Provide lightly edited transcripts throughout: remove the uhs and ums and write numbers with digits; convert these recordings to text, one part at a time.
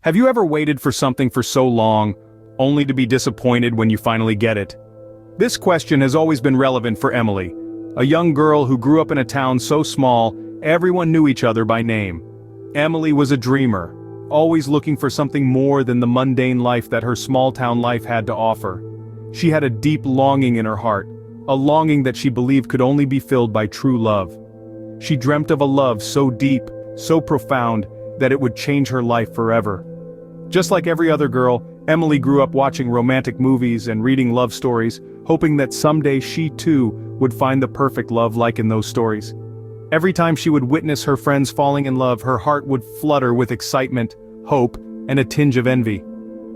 Have you ever waited for something for so long, only to be disappointed when you finally get it? This question has always been relevant for Emily, a young girl who grew up in a town so small, everyone knew each other by name. Emily was a dreamer, always looking for something more than the mundane life that her small-town life had to offer. She had a deep longing in her heart, a longing that she believed could only be filled by true love. She dreamt of a love so deep, so profound, that it would change her life forever. Just like every other girl, Emily grew up watching romantic movies and reading love stories, hoping that someday she too would find the perfect love like in those stories. Every time she would witness her friends falling in love, her heart would flutter with excitement, hope, and a tinge of envy.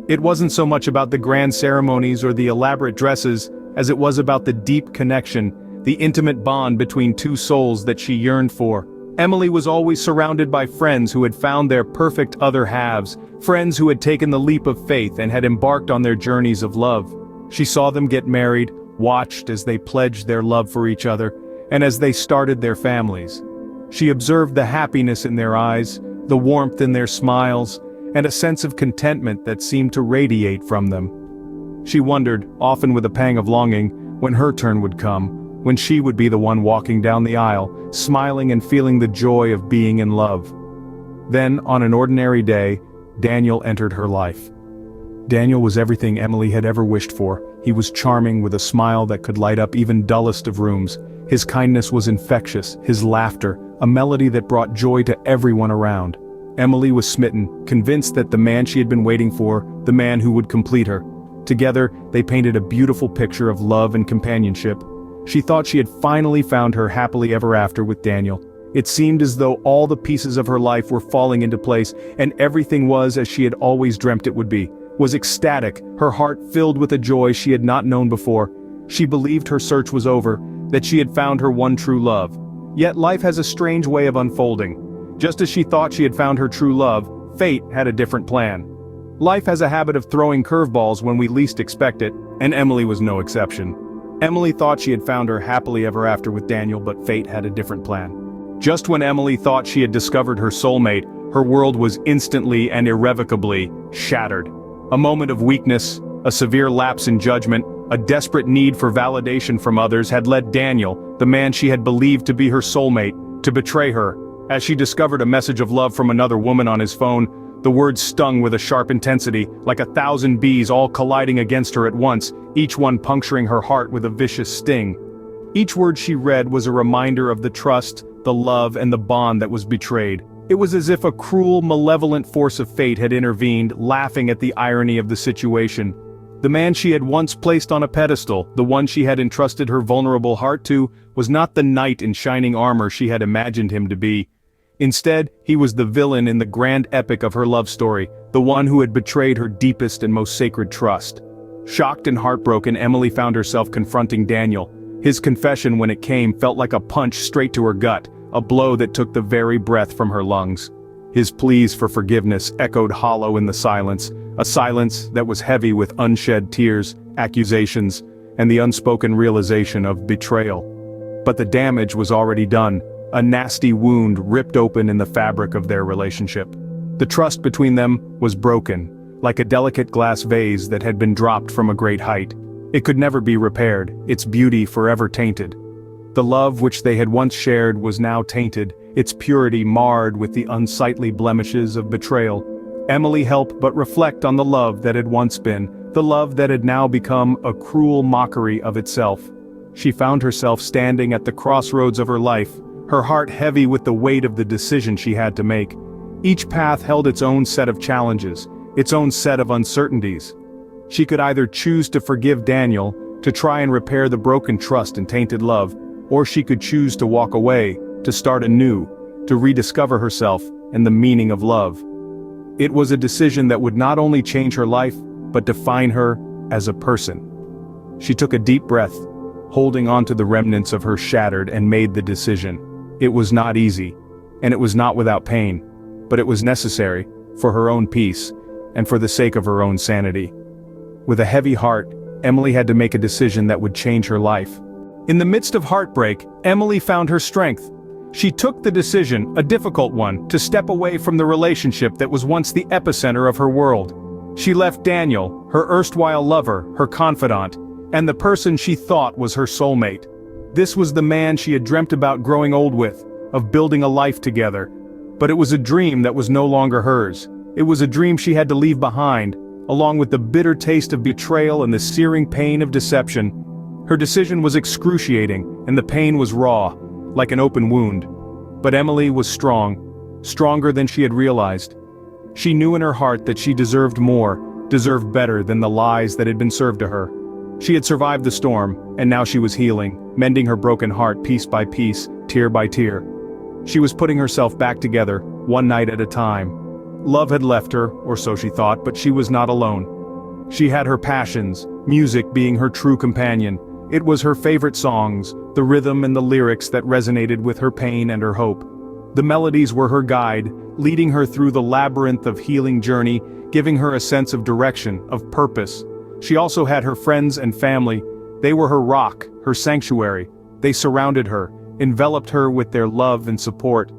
It wasn't so much about the grand ceremonies or the elaborate dresses, as it was about the deep connection, the intimate bond between two souls that she yearned for. Emily was always surrounded by friends who had found their perfect other halves, friends who had taken the leap of faith and had embarked on their journeys of love. She saw them get married, watched as they pledged their love for each other, and as they started their families. She observed the happiness in their eyes, the warmth in their smiles, and a sense of contentment that seemed to radiate from them. She wondered, often with a pang of longing, when her turn would come, when she would be the one walking down the aisle, smiling and feeling the joy of being in love. Then, on an ordinary day, Daniel entered her life. Daniel was everything Emily had ever wished for. He was charming with a smile that could light up even dullest of rooms. His kindness was infectious, his laughter, a melody that brought joy to everyone around. Emily was smitten, convinced that the man she had been waiting for, the man who would complete her. Together, they painted a beautiful picture of love and companionship. She thought she had finally found her happily ever after with Daniel. It seemed as though all the pieces of her life were falling into place, and everything was as she had always dreamt it would be. Was ecstatic, her heart filled with a joy she had not known before. She believed her search was over, that she had found her one true love. Yet life has a strange way of unfolding. Just as she thought she had found her true love, fate had a different plan. Life has a habit of throwing curveballs when we least expect it, and Emily was no exception. Emily thought she had found her happily ever after with Daniel, but fate had a different plan. Just when Emily thought she had discovered her soulmate, her world was instantly and irrevocably shattered. A moment of weakness, a severe lapse in judgment, a desperate need for validation from others had led Daniel, the man she had believed to be her soulmate, to betray her. As she discovered a message of love from another woman on his phone, the words stung with a sharp intensity, like 1,000 bees all colliding against her at once, each one puncturing her heart with a vicious sting. Each word she read was a reminder of the trust, the love, and the bond that was betrayed. It was as if a cruel, malevolent force of fate had intervened, laughing at the irony of the situation. The man she had once placed on a pedestal, the one she had entrusted her vulnerable heart to, was not the knight in shining armor she had imagined him to be. Instead, he was the villain in the grand epic of her love story, the one who had betrayed her deepest and most sacred trust. Shocked and heartbroken, Emily found herself confronting Daniel. His confession, when it came, felt like a punch straight to her gut, a blow that took the very breath from her lungs. His pleas for forgiveness echoed hollow in the silence, a silence that was heavy with unshed tears, accusations, and the unspoken realization of betrayal. But the damage was already done. A nasty wound ripped open in the fabric of their relationship. The trust between them was broken, like a delicate glass vase that had been dropped from a great height. It could never be repaired, its beauty forever tainted. The love which they had once shared was now tainted, its purity marred with the unsightly blemishes of betrayal. Emily helped but reflect on the love that had once been, the love that had now become a cruel mockery of itself. She found herself standing at the crossroads of her life, her heart heavy with the weight of the decision she had to make. Each path held its own set of challenges, its own set of uncertainties. She could either choose to forgive Daniel, to try and repair the broken trust and tainted love, or she could choose to walk away, to start anew, to rediscover herself and the meaning of love. It was a decision that would not only change her life, but define her as a person. She took a deep breath, holding on to the remnants of her shattered, and made the decision. It was not easy, and it was not without pain, but it was necessary, for her own peace, and for the sake of her own sanity. With a heavy heart, Emily had to make a decision that would change her life. In the midst of heartbreak, Emily found her strength. She took the decision, a difficult one, to step away from the relationship that was once the epicenter of her world. She left Daniel, her erstwhile lover, her confidant, and the person she thought was her soulmate. This was the man she had dreamt about growing old with, of building a life together. But it was a dream that was no longer hers. It was a dream she had to leave behind, along with the bitter taste of betrayal and the searing pain of deception. Her decision was excruciating, and the pain was raw, like an open wound. But Emily was strong, stronger than she had realized. She knew in her heart that she deserved more, deserved better than the lies that had been served to her. She had survived the storm, and now she was healing, mending her broken heart piece by piece, tear by tear. She was putting herself back together, one night at a time. Love had left her, or so she thought, but she was not alone. She had her passions, music being her true companion. It was her favorite songs, the rhythm and the lyrics that resonated with her pain and her hope. The melodies were her guide, leading her through the labyrinth of healing journey, giving her a sense of direction, of purpose. She also had her friends and family. They were her rock, her sanctuary. They surrounded her, enveloped her with their love and support.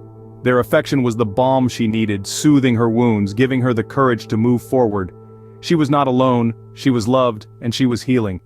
Their affection was the balm she needed, soothing her wounds, giving her the courage to move forward. She was not alone, she was loved, and she was healing.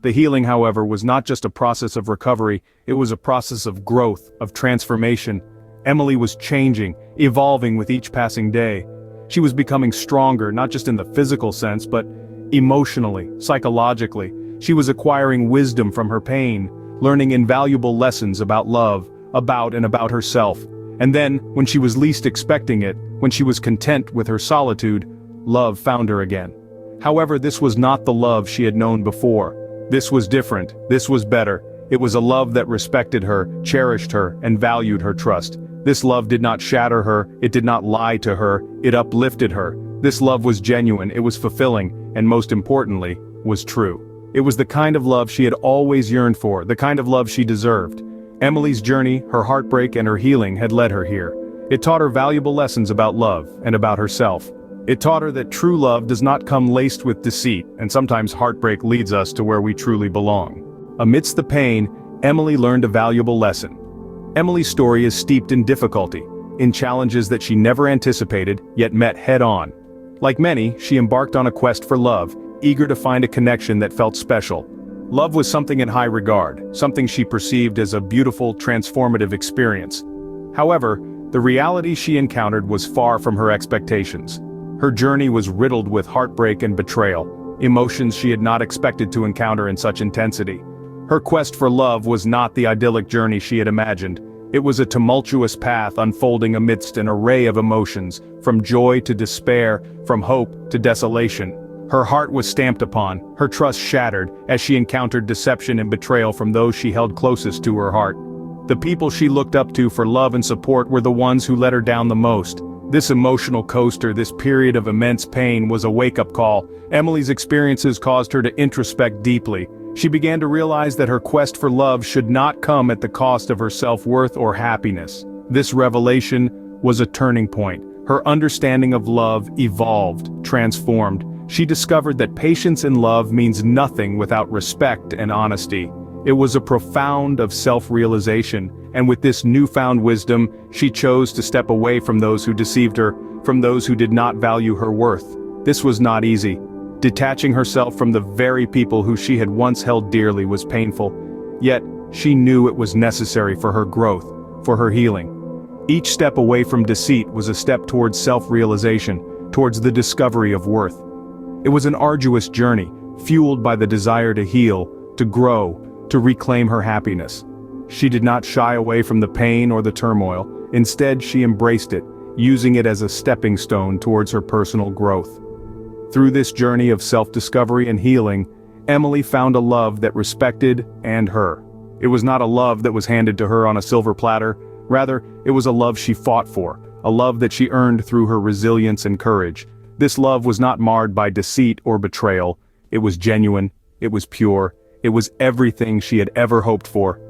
The healing, however, was not just a process of recovery, it was a process of growth, of transformation. Emily was changing, evolving with each passing day. She was becoming stronger, not just in the physical sense, but emotionally, psychologically. She was acquiring wisdom from her pain, learning invaluable lessons about love, about herself. And then, when she was least expecting it, when she was content with her solitude, love found her again. However, this was not the love she had known before. This was different, this was better. It was a love that respected her, cherished her, and valued her trust. This love did not shatter her, it did not lie to her, it uplifted her. This love was genuine, it was fulfilling, and most importantly, was true. It was the kind of love she had always yearned for, the kind of love she deserved. Emily's journey, her heartbreak and her healing had led her here. It taught her valuable lessons about love and about herself. It taught her that true love does not come laced with deceit, and sometimes heartbreak leads us to where we truly belong. Amidst the pain, Emily learned a valuable lesson. Emily's story is steeped in difficulty, in challenges that she never anticipated, yet met head-on. Like many, she embarked on a quest for love, eager to find a connection that felt special. Love was something in high regard, something she perceived as a beautiful, transformative experience. However, the reality she encountered was far from her expectations. Her journey was riddled with heartbreak and betrayal, emotions she had not expected to encounter in such intensity. Her quest for love was not the idyllic journey she had imagined. It was a tumultuous path unfolding amidst an array of emotions, from joy to despair, from hope to desolation. Her heart was stamped upon, her trust shattered, as she encountered deception and betrayal from those she held closest to her heart. The people she looked up to for love and support were the ones who let her down the most. This emotional coaster, this period of immense pain, was a wake-up call. Emily's experiences caused her to introspect deeply. She began to realize that her quest for love should not come at the cost of her self-worth or happiness. This revelation was a turning point. Her understanding of love evolved, transformed. She discovered that patience in love means nothing without respect and honesty. It was a profound of self-realization, and with this newfound wisdom, she chose to step away from those who deceived her, from those who did not value her worth. This was not easy. Detaching herself from the very people who she had once held dearly was painful. Yet, she knew it was necessary for her growth, for her healing. Each step away from deceit was a step towards self-realization, towards the discovery of worth. It was an arduous journey, fueled by the desire to heal, to grow, to reclaim her happiness. She did not shy away from the pain or the turmoil. Instead, she embraced it, using it as a stepping stone towards her personal growth. Through this journey of self-discovery and healing, Emily found a love that respected and her. It was not a love that was handed to her on a silver platter. Rather, it was a love she fought for, a love that she earned through her resilience and courage. This love was not marred by deceit or betrayal. It was genuine, it was pure, it was everything she had ever hoped for.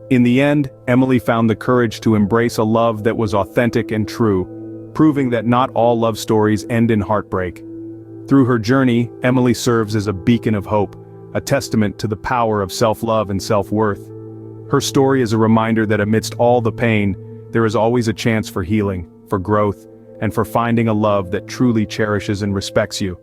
In the end, Emily found the courage to embrace a love that was authentic and true, proving that not all love stories end in heartbreak. Through her journey, Emily serves as a beacon of hope, a testament to the power of self-love and self-worth. Her story is a reminder that amidst all the pain, there is always a chance for healing, for growth, and for finding a love that truly cherishes and respects you.